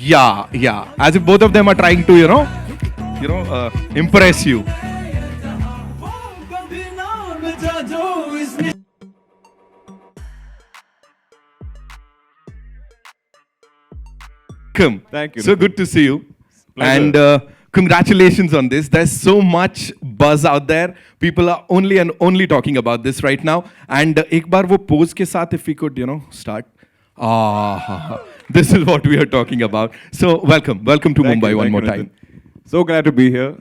Yeah. As if both of them are trying to, impress you. Welcome. Thank you. So good to see you. Pleasure. And congratulations on this. There's so much buzz out there. People are only talking about this right now. And एक बार वो pose के साथ, if we could, start. This is what we are talking about. So welcome to Mumbai one more time. So glad to be here.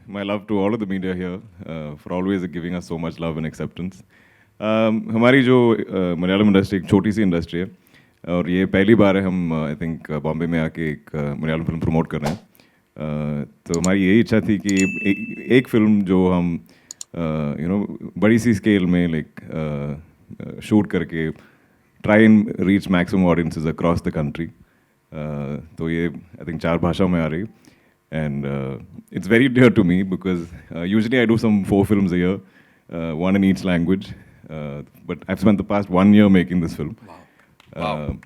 My love to all of the media here for always giving us so much love and acceptance. हमारी जो Malayalam industry एक छोटी सी industry है और ये पहली बार है हम आई थिंक बॉम्बे में आके एक मलयालम फिल्म प्रमोट कर रहे हैं. तो हमारी यही इच्छा थी कि एक फिल्म जो हम बड़ी सी स्केल में लाइक शूट करके try and reach maximum audiences across the country. तो ये आई थिंक 4 भाषाओं में आ रही and it's very dear to me because usually I do some 4 films a year, 1 in each language, but I've spent the past 1 year making this film. Wow.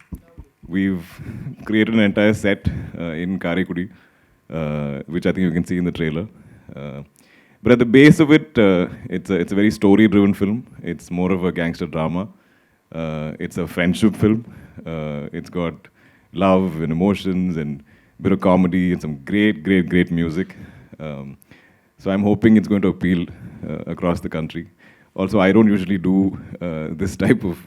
We've created an entire set in Karikudi, which I think you can see in the trailer. But at the base of it, it's a very story-driven film. It's more of a gangster drama. It's a friendship film. It's got love and emotions and bit of comedy and some great music. So I'm hoping it's going to appeal across the country. Also, I don't usually do this type of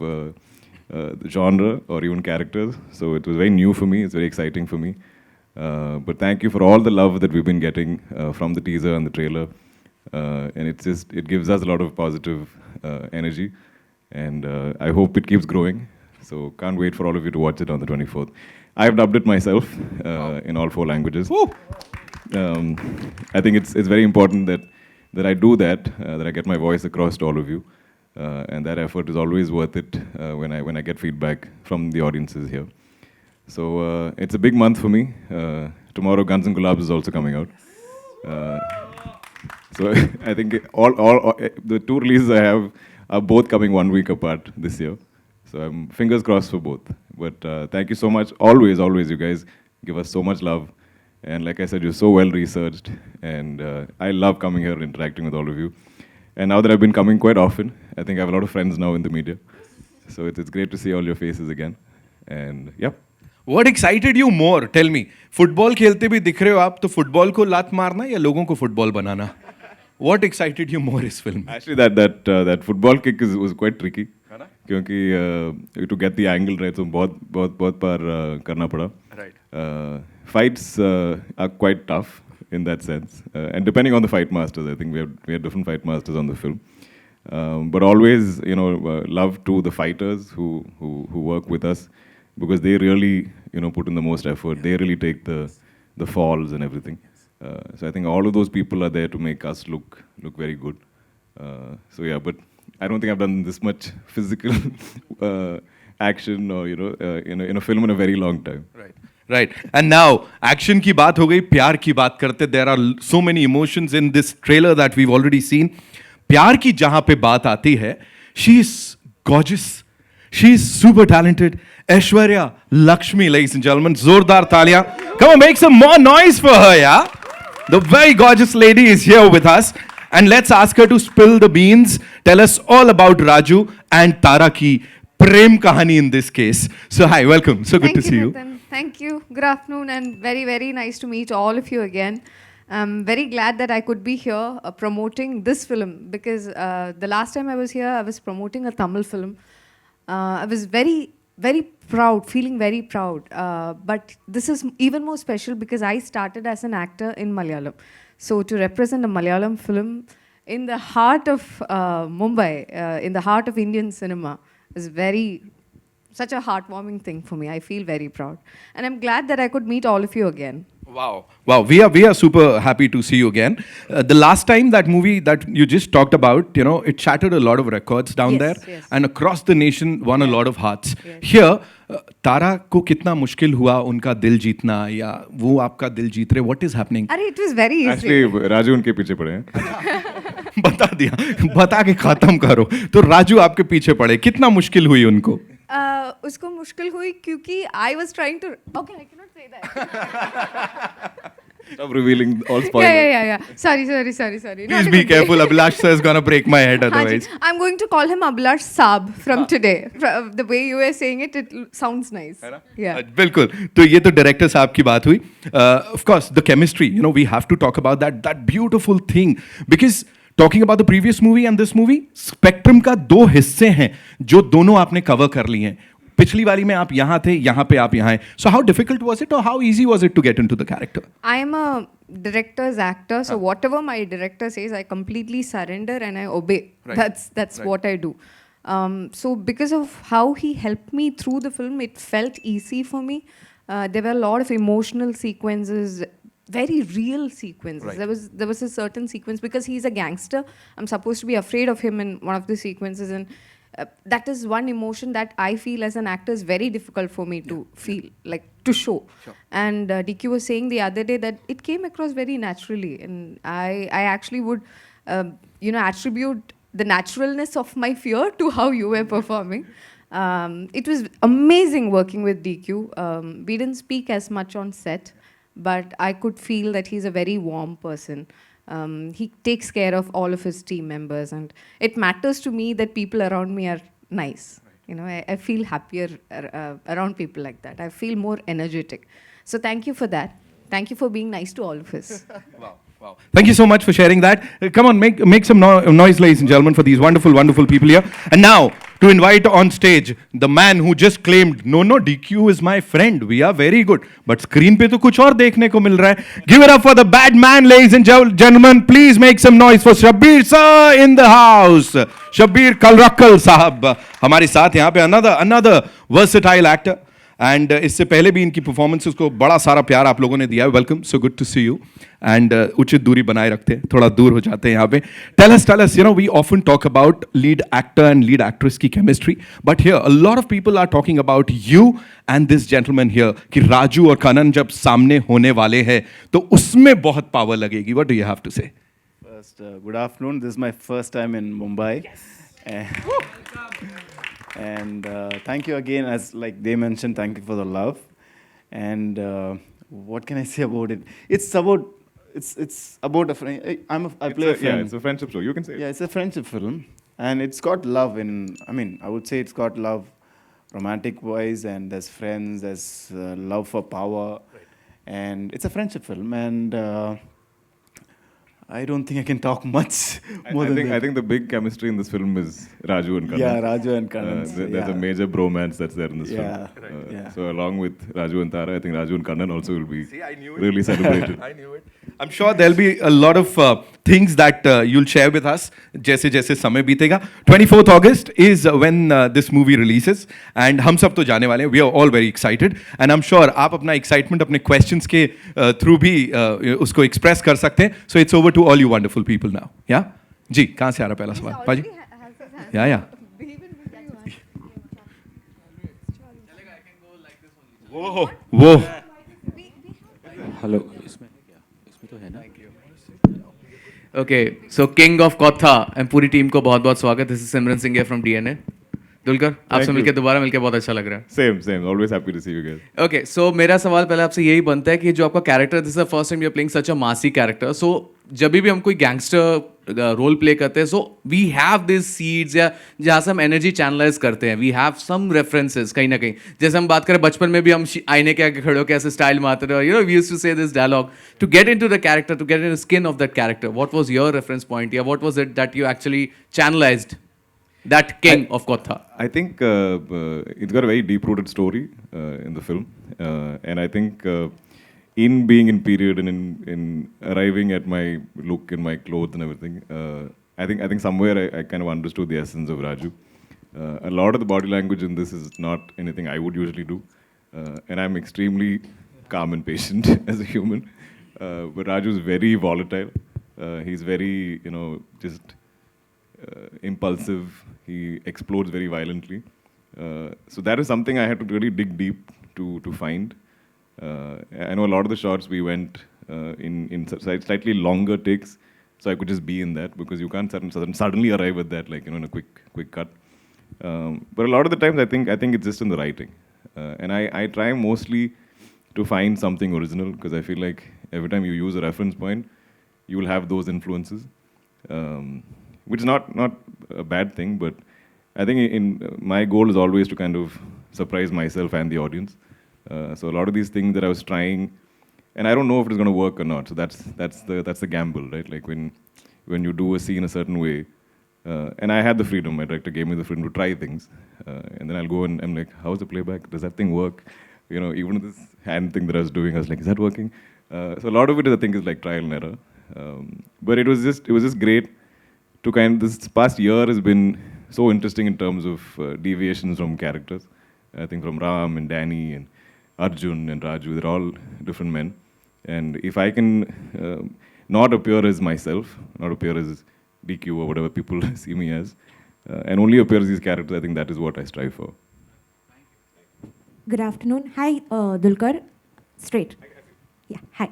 genre or even characters, so it was very new for me. It's very exciting for me. But thank you for all the love that we've been getting from the teaser and the trailer. And it gives us a lot of positive energy. And I hope it keeps growing. So can't wait for all of you to watch it on the 24th. I've dubbed it myself in all 4 languages. I think it's very important that I do that I get my voice across to all of you. And that effort is always worth it when I get feedback from the audiences here. So it's a big month for me. Tomorrow Guns and Gulabs is also coming out. So I think all the 2 releases I have are both coming 1 week apart this year. So I'm fingers crossed for both. But thank you so much. Always you guys give us so much love. And like I said, you're so well researched. And I love coming here and interacting with all of you. And now that I've been coming quite often, I think I have a lot of friends now in the media. So it's great to see all your faces again. And yeah. What excited you more? Tell me. Football खेलते भी दिख रहे हो आप, तो football को लात मारना या लोगों को football banana? What excited you more is film? Actually, that football kick was quite tricky. क्योंकि to get the angle right, so बहुत बार करना पड़ा. Right. Fights are quite tough in that sense, and depending on the fight masters, I think we have different fight masters on the film. But always, love to the fighters who work with us because they really, put in the most effort. They really take the falls and everything. So I think all of those people are there to make us look very good. So yeah, but I don't think I've done this much physical action or in a film in a very long time. Right. And now action की बात हो गई, प्यार की बात करते. There are so many emotions in this trailer that we've already seen. प्यार की जहाँ पे बात आती है, she is gorgeous. She is super talented. Aishwarya Lekshmi, ladies and gentlemen, जोरदार तालियां. Come on, make some more noise for her, yeah. The very gorgeous lady is here with us. And let's ask her to spill the beans, tell us all about Raju and Tara ki prem kahani in this case. So hi, welcome. So good to see you. Thank you. Good afternoon and very nice to meet all of you again. I'm very glad that I could be here promoting this film because the last time I was here, I was promoting a Tamil film. I was very proud, feeling very proud. But this is even more special because I started as an actor in Malayalam. So to represent a Malayalam film in the heart of Mumbai, in the heart of Indian cinema, is such a heartwarming thing for me. I feel very proud. And I'm glad that I could meet all of you again. Wow. We are super happy to see you again. The last time that movie that you just talked about, it shattered a lot of records down there. Yes. And across the nation won a lot of hearts. Yes. Here, Tara को कितना मुश्किल हुआ उनका दिल जीतना या वो आपका दिल जीत रहे? What is happening? अरे it was very easy. Actually, Raju उनके पीछे पड़े हैं. बता दिया, बता के खत्म करो. तो राजू आपके पीछे पड़े. कितना मुश्किल हुई उनको? उसको मुश्किल हुई क्योंकि I was trying to. Okay, I cannot say that. Stop revealing all spoilers. Yeah. Sorry. Please Not a be good careful. day. Abhilash sir is gonna break my head हाँ जी, otherwise. I'm going to call him Abhilash Saab from today. The way you were saying it, it sounds nice. Yeah. बिल्कुल. तो ये तो director साहब की बात हुई. Of course, the chemistry. You know, we have to talk about that beautiful thing because talking about the previous movie and this movie, Spectrum का दो हिस्से हैं जो दोनों आपने कवर कर लिए हैं. पिछली वाली में आप यहाँ थे, यहाँ पे आप यहाँ हैं. So how difficult was it or how easy was it to get into the character? I am a director's actor, so whatever my director says, I completely surrender and I obey. Right. That's what I do. So because of how he helped me through the film, it felt easy for me. There were a lot of emotional sequences, very real sequences. Right. There was a certain sequence because he's a gangster. I'm supposed to be afraid of him in one of the sequences, and that is one emotion that I feel as an actor is very difficult for me to feel, like to show. Sure. And DQ was saying the other day that it came across very naturally, and I actually would, attribute the naturalness of my fear to how you were performing. It was amazing working with DQ. We didn't speak as much on set, but I could feel that he's a very warm person. He takes care of all of his team members, and it matters to me that people around me are nice. You know, I feel happier around people like that. I feel more energetic. So thank you for that. Thank you for being nice to all of us. Wow. Thank you so much for sharing that. Come on, make some noise, ladies and gentlemen, for these wonderful people here. And now, to invite on stage the man who just claimed, no, DQ is my friend. We are very good. But screen पे तो कुछ और देखने को मिल रहा है. Give it up for the bad man, ladies and gentlemen. Please make some noise for Shabeer sir in the house. Shabeer Kalrakkal sahab हमारे साथ यहाँ पे another versatile actor. एंड इससे पहले भी इनकी परफॉर्मेंसेस को बड़ा सारा प्यार आप लोगों ने दिया है. Welcome, so good to see you. And उचित दूरी बनाए रखते हैं, थोड़ा दूर हो जाते हैं यहाँ पे. Tell us, we often talk about lead actor and lead actress की chemistry, but here a lot of people are talking about you and this gentleman here कि राजू और कनन जब सामने होने वाले हैं तो उसमें बहुत पावर लगेगी. What do you have to say? First, good afternoon. This is my first time in Mumbai. Yes. And thank you again, as like they mentioned, thank you for the love. And what can I say about it? It's about a friend. I play a friend. Yeah, it's a friendship show. You can say it. Yeah, it's a friendship film, and it's got love in. I mean, I would say it's got love, romantic wise, and there's friends, there's love for power, and it's a friendship film. And I don't think I can talk much more than that. I think the big chemistry in this film is Raju and Kannan. Yeah, Raju and Kannan. There's a major bromance that's there in this film. Yeah. So along with Raju and Tara, I think Raju and Kannan also will be really celebrated. I knew it. I'm sure there'll be a lot of things that you'll share with us जैसे जैसे समय बीतेगा. 24th August is when this movie releases, and हम सब तो जाने वाले हैं. We are all very excited, and I'm sure आप अपना excitement अपने questions के through भी उसको express कर सकते हैं. So it's over to all you wonderful people now. Yeah? जी, कहाँ से आ रहा पहला सवाल? पाजी? Yeah. वो हेलो, इसमें तो है ना. Okay, so king of Kotha and पूरी टीम को बहुत बहुत स्वागत. This is Simran Singh from DNA. Dulquer, आपसे मिलकर दोबारा मिलकर बहुत अच्छा लग रहा है. Same. Always happy to see you guys. Okay, so मेरा सवाल पहले आपसे यही बनता है कि जो आपका character, this is the first time you are playing such a massy character. सो जब भी हम कोई गैंगस्टर रोल प्ले करते हैं, so we have this seeds या जहाँ से हम एनर्जी चैनलाइज करते हैं, वी हैव सम रेफरेंसेस कहीं ना कहीं. जैसे हम बात करें बचपन में भी हम आईने के आगे खड़े होकर ऐसे स्टाइल मारते रहे, we used to say this dialogue to get into the character, to get in the skin of that character. What was your reference point या what was it that you actually channelized that king of Kotha? I think it's got a very deep-rooted story in the film, and I think in being in period and in arriving at my look and my clothes and everything, I think somewhere I kind of understood the essence of Raju. A lot of the body language in this is not anything I would usually do, and I'm extremely calm and patient as a human. But Raju is very volatile. He's very, just impulsive. He explodes very violently. So that is something I had to really dig deep to find. I know a lot of the shots we went in slightly longer takes, so I could just be in that because you can't suddenly arrive at that in a quick cut. But a lot of the times, I think it's just in the writing, and I try mostly to find something original because I feel like every time you use a reference point, you will have those influences, which is not a bad thing. But I think my goal is always to kind of surprise myself and the audience. So a lot of these things that I was trying, and I don't know if it's going to work or not. So that's the gamble, right? Like when you do a scene a certain way, and I had the freedom. My director gave me the freedom to try things, and then I'll go and I'm like, how's the playback? Does that thing work? You know, even this hand thing that I was doing, I was like, is that working? So a lot of it, I think, is like trial and error. But it was just great to this past year has been so interesting in terms of deviations from characters. I think from Ram and Danny and Arjun and Raju, they're all different men. And if I can not appear as myself, not appear as DQ or whatever people see me as, and only appear as these characters, I think that is what I strive for. Good afternoon. Hi, Dulquer. Straight. Yeah, hi.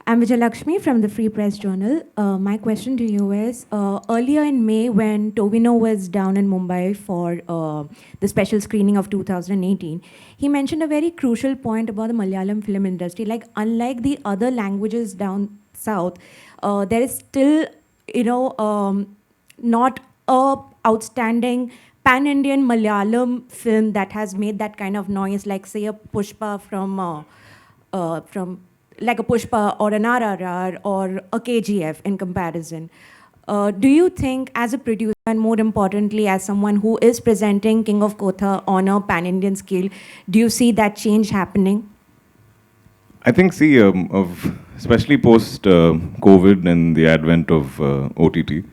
I'm Vijay Lakshmi from the Free Press Journal. My question to you is, earlier in May when Tovino was down in Mumbai for the special screening of 2018, he mentioned a very crucial point about the Malayalam film industry. Like, unlike the other languages down south, there is still, not a outstanding pan-Indian Malayalam film that has made that kind of noise, like say a Pushpa from like a Pushpa or an RRR or a KGF in comparison. Do you think, as a producer, and more importantly, as someone who is presenting King of Kotha on a pan-Indian scale, do you see that change happening? I think, especially post COVID and the advent of OTT,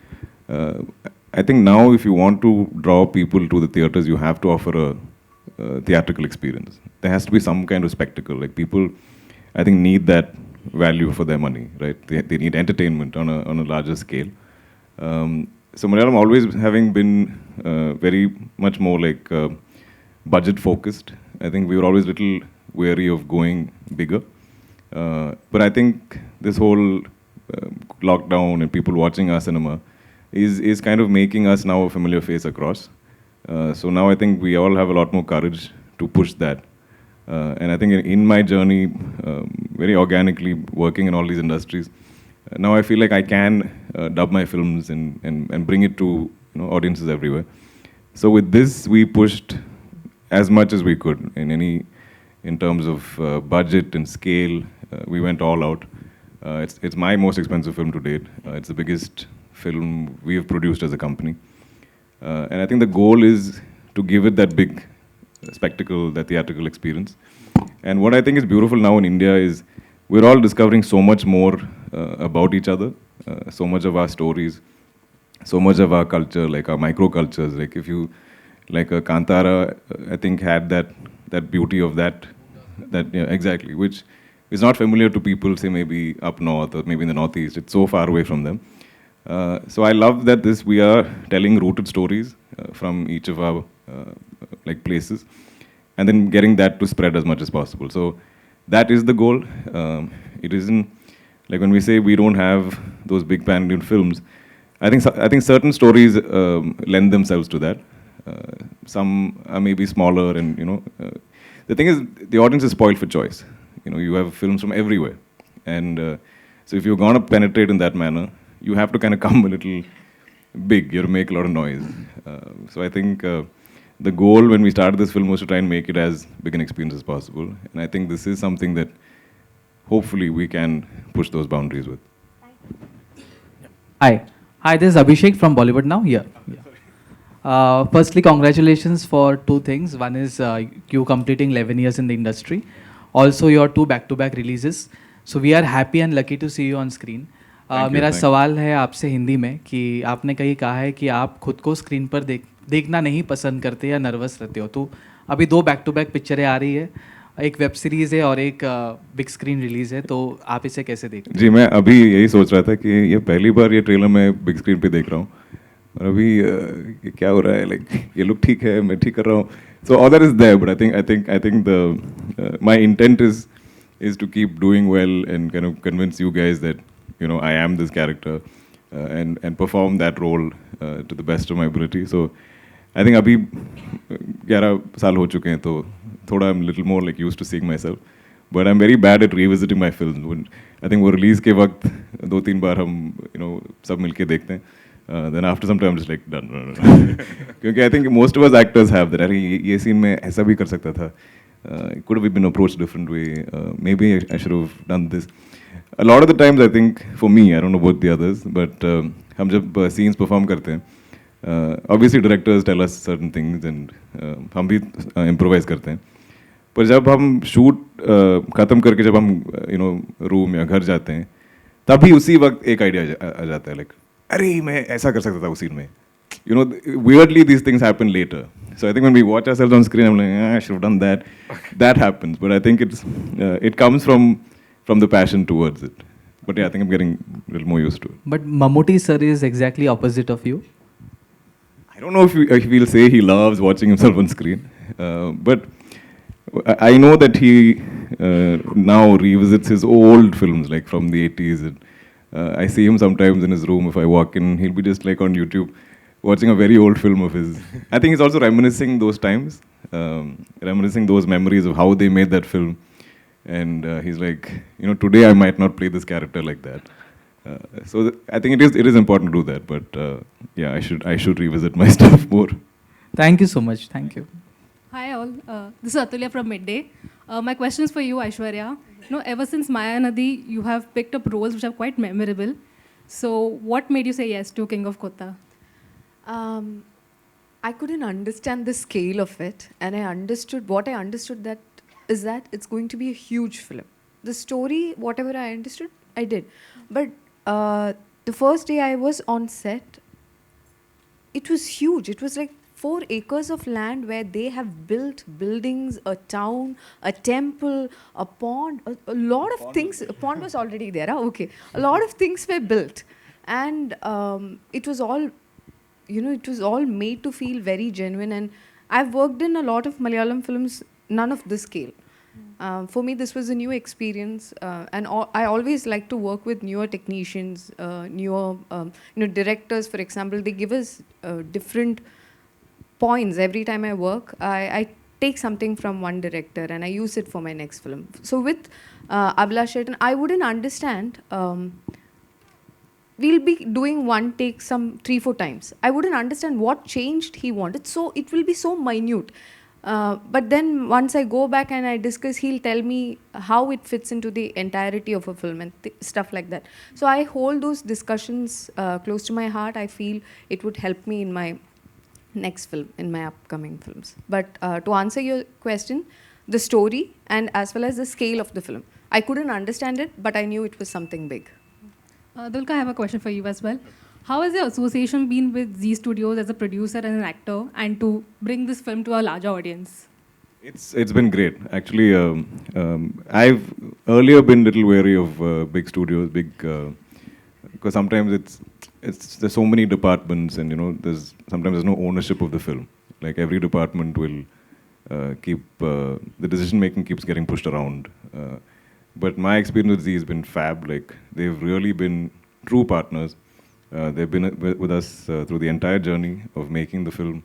I think now if you want to draw people to the theaters, you have to offer a theatrical experience. There has to be some kind of spectacle. Like people, I think, need that value for their money, right? They need entertainment on a larger scale. So Malayalam always having been very much more like budget focused. I think we were always a little wary of going bigger. But I think this whole lockdown and people watching our cinema is kind of making us now a familiar face across. So now I think we all have a lot more courage to push that. And I think in my journey, very organically working in all these industries, now I feel like I can dub my films and bring it to audiences everywhere. So with this, we pushed as much as we could in terms of budget and scale. We went all out. It's my most expensive film to date. It's the biggest film we have produced as a company. And I think the goal is to give it that big spectacle, that theatrical experience. And what I think is beautiful now in India is we're all discovering so much more about each other, so much of our stories, so much of our culture, like our microcultures. Like if you, like Kantara, I think had that beauty of that yeah, exactly, which is not familiar to people, say maybe up north or maybe in the northeast. It's so far away from them. So I love that we are telling rooted stories from each of our like places, and then getting that to spread as much as possible. So that is the goal. It isn't like when we say we don't have those big pan-Indian films. I think certain stories lend themselves to that. Some are maybe smaller, and the thing is the audience is spoiled for choice. You have films from everywhere, and so if you're gonna penetrate in that manner, you have to kind of come a little big. You have to make a lot of noise. So I think the goal when we started this film was to try and make it as big an experience as possible. And I think this is something that hopefully we can push those boundaries with. Hi, this is Abhishek from Bollywood Now. Firstly, congratulations for two things. One is you completing 11 years in the industry. Also, your 2 back-to-back releases. So we are happy and lucky to see you on screen. मेरा सवाल है आपसे हिंदी में कि आपने कहीं कहा है कि आप खुद को स्क्रीन पर देखना नहीं पसंद करते या नर्वस रहते हो, तो अभी 2 बैक-टू-बैक पिक्चरें आ रही है, एक वेब सीरीज़ है और एक बिग स्क्रीन रिलीज़ है, तो आप इसे कैसे देखते हैं? जी, मैं अभी यही सोच रहा था कि ये पहली बार ये ट्रेलर मैं बिग स्क्रीन पे देख रहा हूँ और अभी क्या हो रहा है, लाइक ये लुक ठीक है, मैं ठीक कर रहा हूँ. So all that is there, but I think the my intent is to keep doing well and kind of convince you guys that I am this character and perform that role to the best of my ability. So I think अभी 11 साल हो चुके हैं तो थोड़ा I'm little more like used to seeing myself. But I'm very bad at revisiting my films. I think वो release के वक्त 2-3 बार हम सब मिलके देखते हैं. Then after some time I'm just like done. क्योंकि I think most of us actors have that. अरे ये scene में ऐसा भी कर सकता था. It could have been approached different way. Maybe I should have done this. A lot of the times I think for me, I don't know about the others, but हम जब scenes perform करते हैं, obviously directors tell us certain things and हम भी improvise करते हैं. पर जब हम शूट ख़त्म करके जब हम रूम या घर जाते हैं तभी उसी वक्त एक आइडिया आ जाता है, लाइक अरे मैं ऐसा कर सकता था उस सीन में. Weirdly these things happen later. So I think when we watch ourselves on screen, I'm like, I should have done that. That happens, but I think it comes from the passion towards it. But yeah, I think I'm getting a little more used to it. But Mammootty sir is exactly opposite of you. I don't know if he'll say he loves watching himself on screen, but I know that he now revisits his old films, like from the 80s. And, I see him sometimes in his room. If I walk in, he'll be just like on YouTube, watching a very old film of his. I think he's also reminiscing those times, reminiscing those memories of how they made that film. And he's like, today I might not play this character like that. So I think it is important to do that. But yeah, I should revisit my stuff more. Thank you so much. Thank you. Hi all, this is Atulya from Midday. My question is for you, Aishwarya. Ever since Maya Nadi, you have picked up roles which are quite memorable. So what made you say yes to King of Kotha? I couldn't understand the scale of it, and I understood that it's going to be a huge film. The story, whatever I understood, I did. But the first day I was on set, it was huge. It was like 4 acres of land where they have built buildings, a town, a temple, a pond, a lot of things. A pond was already there, okay. A lot of things were built. And it was all, it was all made to feel very genuine. And I've worked in a lot of Malayalam films, none of this scale. For me, this was a new experience, and I always like to work with newer technicians, newer, directors. For example, they give us different points every time I work. I take something from one director and I use it for my next film. So with Abhilash Shetty, I wouldn't understand. We'll be doing one take some 3-4 times. I wouldn't understand what changed he wanted. So it will be so minute. But then once I go back and I discuss, he'll tell me how it fits into the entirety of a film and stuff like that. So I hold those discussions close to my heart. I feel it would help me in my next film, in my upcoming films. But to answer your question, the story and as well as the scale of the film, I couldn't understand it, but I knew it was something big. Dulquer, I have a question for you as well. How has your association been with Z Studios as a producer and an actor, and to bring this film to a larger audience? It's been great. Actually, I've earlier been a little wary of big studios, because sometimes there's so many departments, and sometimes there's no ownership of the film. Like every department will keep the decision making keeps getting pushed around. But my experience with Z has been fab. Like they've really been true partners. They've been with us through the entire journey of making the film,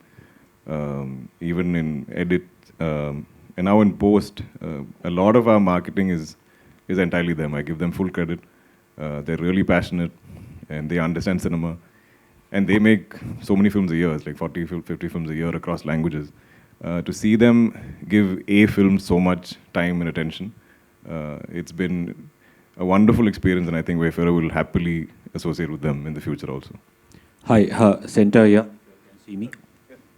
even in edit, and now in post. A lot of our marketing is entirely them. I give them full credit. They're really passionate, and they understand cinema, and they make so many films a year. It's like 40, 50 films a year across languages. To see them give a film so much time and attention, it's been a wonderful experience, and I think Wayfarer will happily associate with them in the future also. Hi, Center here. Can you see me?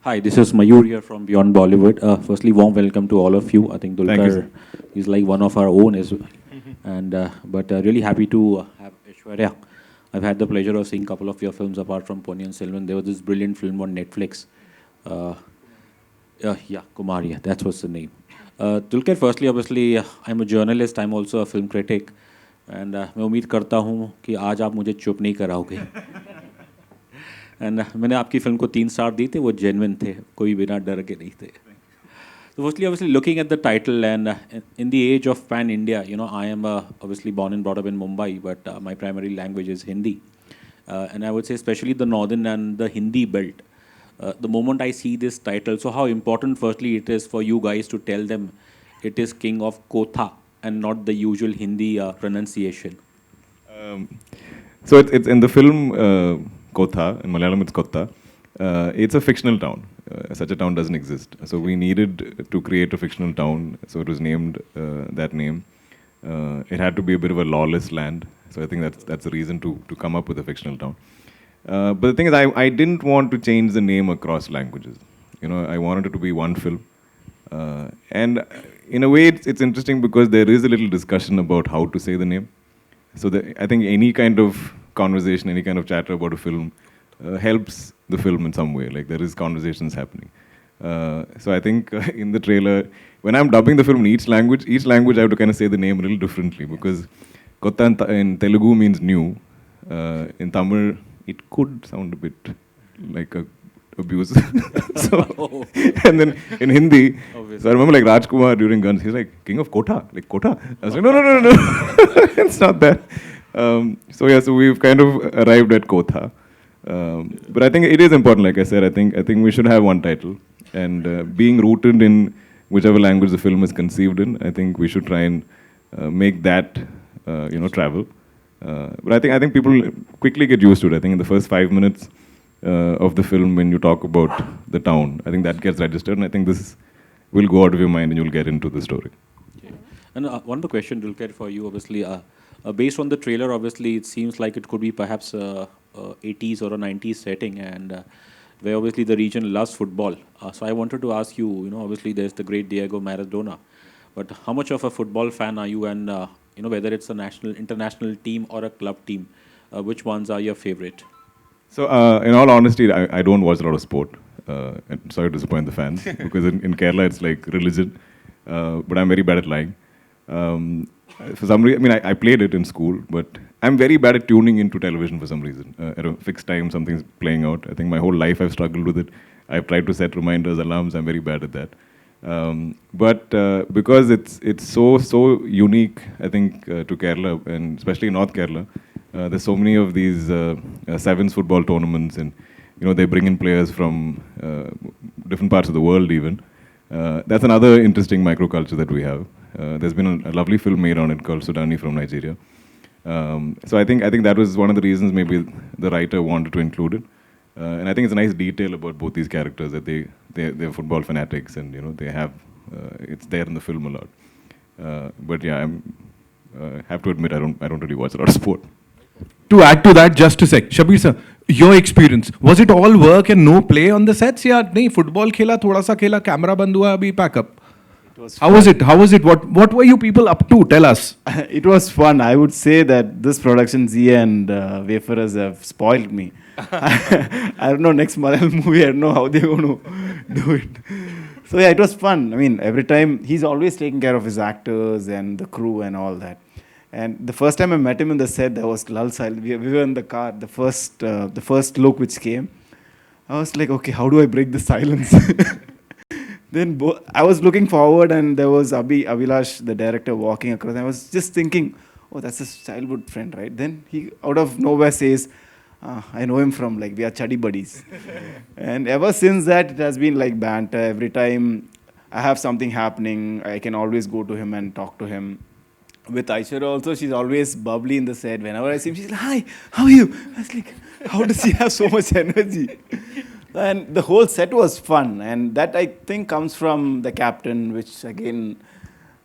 Hi, this is Mayur here from Beyond Bollywood. Firstly, warm welcome to all of you. I think Dulquer is like one of our own as well. And but really happy to have Aishwarya. I've had the pleasure of seeing a couple of your films apart from Ponniyin Selvan. There was this brilliant film on Netflix. Kumar, that was the name. Dulquer, firstly, obviously, I'm a journalist. I'm also a film critic. And मैं उम्मीद करता हूँ कि आज आप मुझे चुप नहीं कराओगे. And मैंने आपकी फिल्म को 3 स्टार दी थे, वो genuine थे, कोई बिना डर के नहीं थे. So firstly, obviously, looking at the title and in the age of pan-India, I am obviously born and brought up in Mumbai, but my primary language is Hindi. And I would say especially the northern and the Hindi belt. the moment I see this title, so how important firstly it is for you guys to tell them it is King of Kotha and not the usual Hindi pronunciation. So it's in the film Kotha, in Malayalam it's Kotha. It's a fictional town. Such a town doesn't exist. So we needed to create a fictional town. So it was named that name. It had to be a bit of a lawless land. So I think that's the reason to come up with a fictional town. But the thing is, I didn't want to change the name across languages. You know, I wanted it to be one film. And in a way, it's interesting because there is a little discussion about how to say the name. So I think any kind of conversation, any kind of chatter about a film helps the film in some way. Like there is conversations happening. So I think in the trailer, when I'm dubbing the film in each language I have to kind of say the name a little differently because Kotha in Telugu means new. In Tamil, it could sound a bit like a abuse. So, and then in Hindi, so I remember like Rajkumar during Guns, he's like, King of Kotha, like Kotha. I was like, no. It's not that. So we've kind of arrived at Kotha. But I think it is important, like I said, I think we should have one title. And being rooted in whichever language the film is conceived in, I think we should try and make that, travel. But I think people quickly get used to it. I think in the first 5 minutes of the film, when you talk about the town, I think that gets registered, and I think this will go out of your mind and you'll get into the story. Okay. And one more question, Dulquer, for you, obviously. Based on the trailer, obviously, it seems like it could be perhaps 80s or a 90s setting, and where obviously the region loves football. So I wanted to ask you, obviously there's the great Diego Maradona, but how much of a football fan are you, and whether it's a national, international team or a club team, which ones are your favorite? So, in all honesty, I don't watch a lot of sport. And sorry to disappoint the fans, because in Kerala it's like religion. But I'm very bad at lying. For some reason, I played it in school, but I'm very bad at tuning into television for some reason. At a fixed time, something's playing out. I think my whole life I've struggled with it. I've tried to set reminders, alarms. I'm very bad at that. But because it's so unique, I think, to Kerala, and especially North Kerala, there's so many of these sevens football tournaments, and they bring in players from different parts of the world even. That's another interesting microculture that we have. There's been a lovely film made on it called Sudani from Nigeria. So I think that was one of the reasons maybe the writer wanted to include it. And I think it's a nice detail about both these characters, that they're football fanatics, and they have it's there in the film a lot. But yeah, I have to admit I don't really watch a lot of sport. To add to that, just a sec, Shabeer sir, your experience, was it all work and no play on the sets? Yeah, nahi, football khela, thoda sa khela, camera band hua, abhi pack up. How was it? What were you people up to? Tell us. It was fun. I would say that this production, Zia and Wayfarers, have spoiled me. I don't know, next Malayalam movie, I don't know how they're going to do it. So yeah, it was fun. Every time, he's always taking care of his actors and the crew and all that. And the first time I met him in the set, there was lull silence. We were in the car. The first look which came, I was like, okay, how do I break the silence? Then I was looking forward, and there was Abhilash, the director, walking across. I was just thinking, oh, that's his childhood friend, right? Then he, out of nowhere, says, I know him from, we are chuddy buddies. And ever since that, it has been like banter. Every time I have something happening, I can always go to him and talk to him. With Aishwarya also, she's always bubbly in the set. Whenever I see him, she's like, hi, how are you? I was like, how does he have so much energy? And the whole set was fun. And that, I think, comes from the captain, which, again,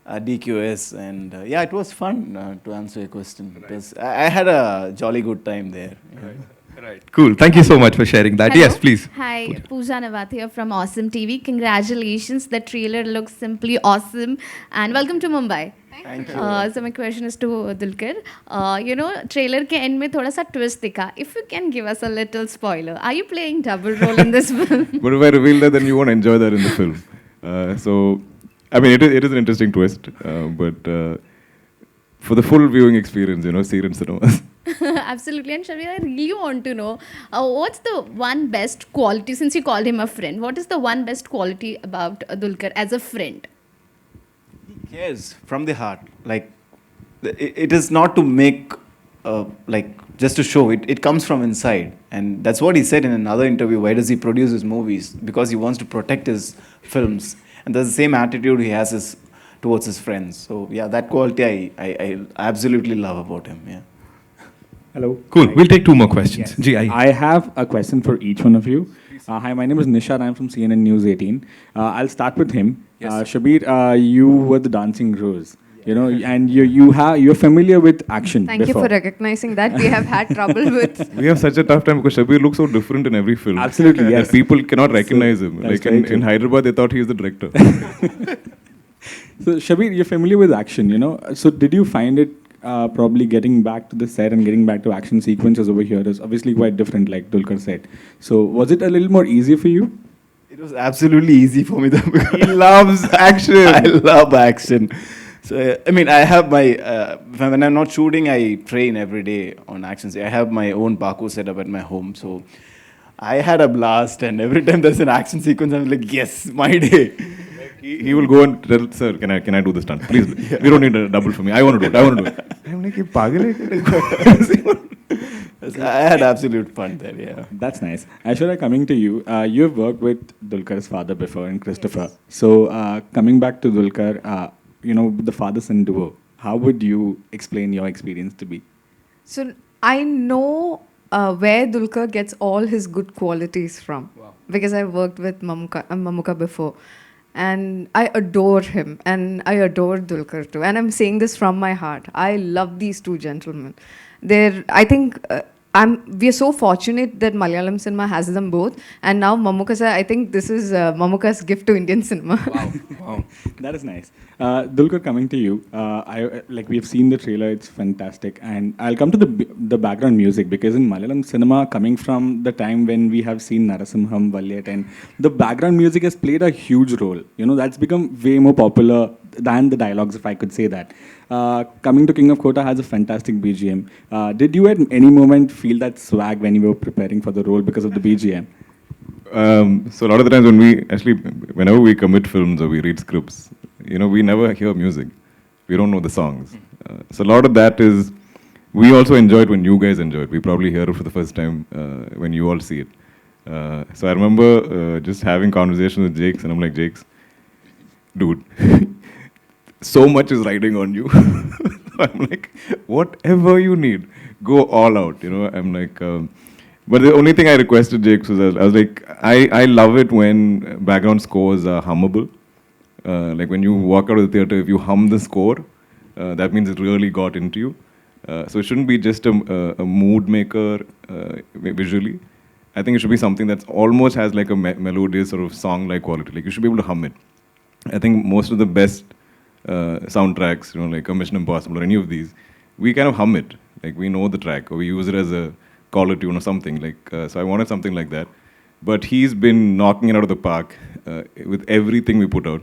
DQS. And yeah, it was fun, to answer your question. Because I had a jolly good time there. Right. Cool. Thank you so much for sharing that. Hello. Yes, please. Hi, Pooja Nawat here from Awesome TV. Congratulations. The trailer looks simply awesome. And welcome to Mumbai. Thank you. So my question is to Dulquer. Trailer ke end mein thoda sa twist dikha. If you can give us a little spoiler, are you playing double role in this film? But if I reveal that, then you won't enjoy that in the film. It is an interesting twist. But for the full viewing experience, see it in cinemas. Absolutely. And Shabeer, I really want to know, what's the one best quality, since you called him a friend, what is the one best quality about Dulquer as a friend? He cares from the heart. It is not to make like just to show it. It comes from inside, and that's what he said in another interview. Why does he produce his movies? Because he wants to protect his films, and that's the same attitude he has towards his friends. So yeah, that quality I absolutely love about him. Yeah. Hello. Cool. Hi. We'll take two more questions. Yes. Ji, aaiye. I have a question for each one of you. Hi, my name is Nishad. I'm from CNN News 18. I'll start with him. Shabeer, you were the dancing rose, you know, and you're familiar with action. Thank you for recognizing that. We have had trouble with. We have such a tough time because Shabeer looks so different in every film. Absolutely, yes. That people cannot recognize him. that's Like very in true. Hyderabad, they thought he is the director. So Shabeer, you're familiar with action, you know. So did you find it probably getting back to the set and getting back to action sequences over here is obviously quite different, like Dulquer said. So was it a little more easy for you? It was absolutely easy for me though, because He loves action. I love action. So I mean, I have my when I'm not shooting, I train every day on action. I have my own parkour setup at my home, so I had a blast. And every time there's an action sequence, I'm like, yes, my day. He will go and tell, sir, can I do this stunt? Please, we don't need a double for me. I want to do it. I'm like, "Ye pagal hai?" I had absolute fun there. Yeah. That's nice. Aishwarya, coming to you, you have worked with Dulquer's father before and Christopher. So coming back to Dulquer, you know, the father-son duo, how would you explain your experience to be? So I know where Dulquer gets all his good qualities from. Wow. Because I worked with Mamuka before. And I adore him, and I adore Dulquer too. And I'm saying this from my heart. I love these two gentlemen. I think we are so fortunate that Malayalam cinema has them both. And now Mamuka sir, I think this is Mamuka's gift to Indian cinema. Wow. That is nice. Dulquer, coming to you, like we've seen the trailer, it's fantastic. And I'll come to the background music, because in Malayalam cinema, coming from the time when we have seen Narasimham, Valyat, and the background music has played a huge role. You know, that's become way more popular than the dialogues, if I could say that. Coming to King of Kotha has a fantastic BGM. Did you at any moment feel that swag when you were preparing for the role because of the BGM? So a lot of the times whenever we commit films or we read scripts, you know, we never hear music. We don't know the songs. So a lot of that is, we also enjoy it when you guys enjoy it. We probably hear it for the first time when you all see it. So I remember just having conversations with Jakes, and I'm like, Jakes, dude, so much is riding on you. I'm like, whatever you need, go all out. You know, I'm like, but the only thing I requested Jakes was, I was like, I love it when background scores are hummable. Like when you walk out of the theater, if you hum the score, that means it really got into you. So it shouldn't be just a mood maker visually. I think it should be something that almost has like a melodious sort of song-like quality. Like you should be able to hum it. I think most of the best soundtracks, you know, like a Mission Impossible or any of these, we kind of hum it. Like we know the track, or we use it as a caller tune or something. Like so I wanted something like that. But he's been knocking it out of the park with everything we put out.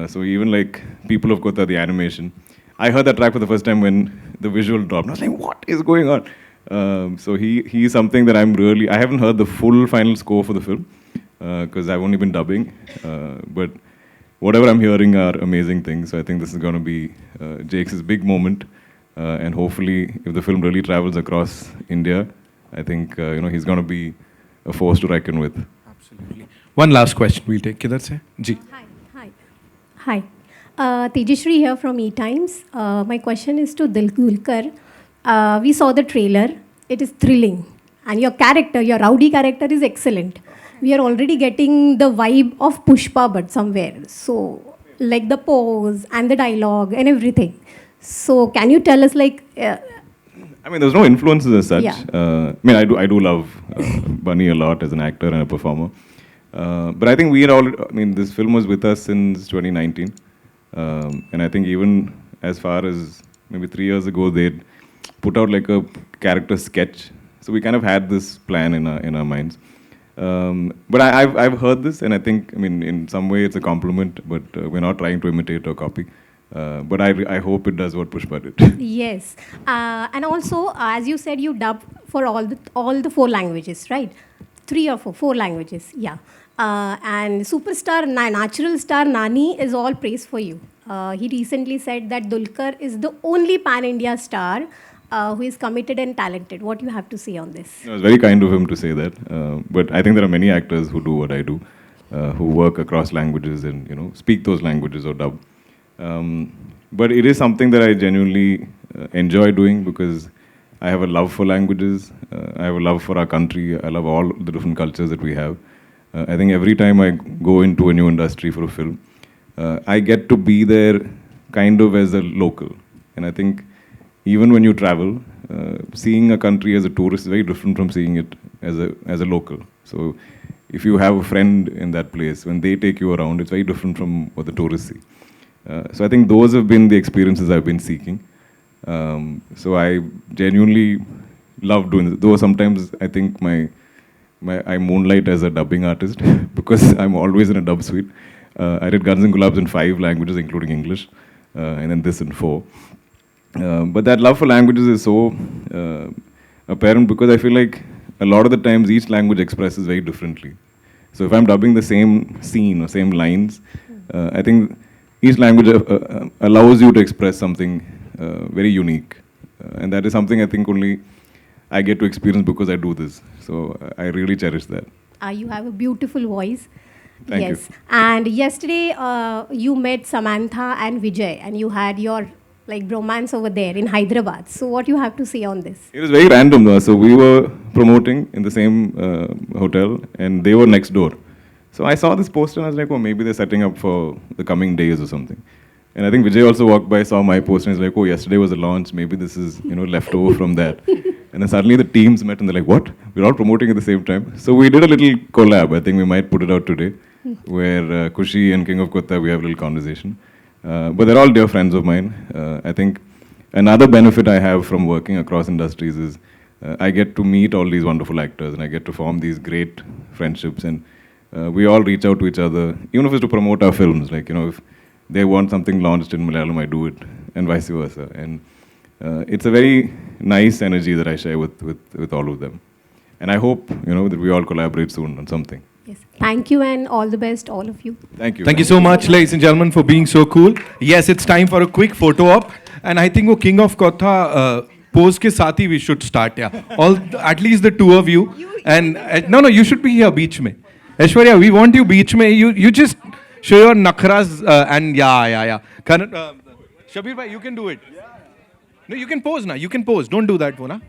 So even like People of Kotha, the animation, I heard that track for the first time when the visual dropped. I was like, what is going on? So he's something that I haven't heard the full final score for the film because I've only been dubbing. But whatever I'm hearing are amazing things. So I think this is going to be Jake's big moment. And hopefully, if the film really travels across India, I think he's going to be a force to reckon with. Absolutely. One last question we'll take. Kidhar se? Ji. Hi. Tejashri here from E-Times. My question is to Dulquer. We saw the trailer. It is thrilling. And your character, your rowdy character is excellent. We are already getting the vibe of Pushpa, but somewhere. So, like the pose and the dialogue and everything. So, can you tell us like... I mean, there's no influences as such. Yeah. I mean, I do love Bunny a lot as an actor and a performer. But I think this film was with us since 2019. And I think even as far as maybe 3 years ago, they'd put out like a character sketch. So we kind of had this plan in our minds. But I've heard this, and I think, in some way it's a compliment, but we're not trying to imitate or copy. But I hope it does what Pushpa did. Yes. And also, as you said, you dub for all the 4 languages, right? 3 or 4 languages, yeah. And superstar, natural star Nani is all praise for you. He recently said that Dulquer is the only pan-India star who is committed and talented. What you have to say on this? It was very kind of him to say that. But I think there are many actors who do what I do, who work across languages and speak those languages or dub. But it is something that I genuinely enjoy doing because I have a love for languages. I have a love for our country. I love all the different cultures that we have. I think every time I go into a new industry for a film, I get to be there kind of as a local. And I think even when you travel, seeing a country as a tourist is very different from seeing it as a local. So if you have a friend in that place, when they take you around, it's very different from what the tourists see. So I think those have been the experiences I've been seeking. So I genuinely love doing this. Though sometimes I think I moonlight as a dubbing artist because I'm always in a dub suite. I did Guns and Gulabs in 5 languages, including English, and then this in 4. But that love for languages is so apparent because I feel like a lot of the times each language expresses very differently. So if I'm dubbing the same scene or same lines, I think each language allows you to express something very unique. And that is something I think only I get to experience because I do this. So I really cherish that. You have a beautiful voice. Thank yes. you. And yesterday you met Samantha and Vijay and you had your bromance over there in Hyderabad. So what you have to say on this? It was very random though. So we were promoting in the same hotel and they were next door. So I saw this poster and I was like, oh, maybe they're setting up for the coming days or something. And I think Vijay also walked by, saw my poster and he's like, oh, yesterday was the launch. Maybe this is, left over from that. And then suddenly the teams met and they're like, what? We're all promoting at the same time. So we did a little collab. I think we might put it out today where Kushi and King of Kotha, we have a little conversation. But they're all dear friends of mine. I think another benefit I have from working across industries is I get to meet all these wonderful actors and I get to form these great friendships and we all reach out to each other, even if it's to promote our films. Like, if they want something launched in Malayalam, I do it, and vice versa. And it's a very nice energy that I share with all of them. And I hope, that we all collaborate soon on something. Yes. Thank you and all the best, all of you. Thank you. Thank you so much, ladies and gentlemen, for being so cool. Yes, it's time for a quick photo op. And I think King of Kotha pose ke saath hi we should start, yeah. At least the two of you. And no, you should be here, beach mein. Aishwarya, we want you beach mein. You just show your nakhras and yeah. Shabeer bhai, you can do it. No, you can pose now. You can pose. Don't do that, Vona.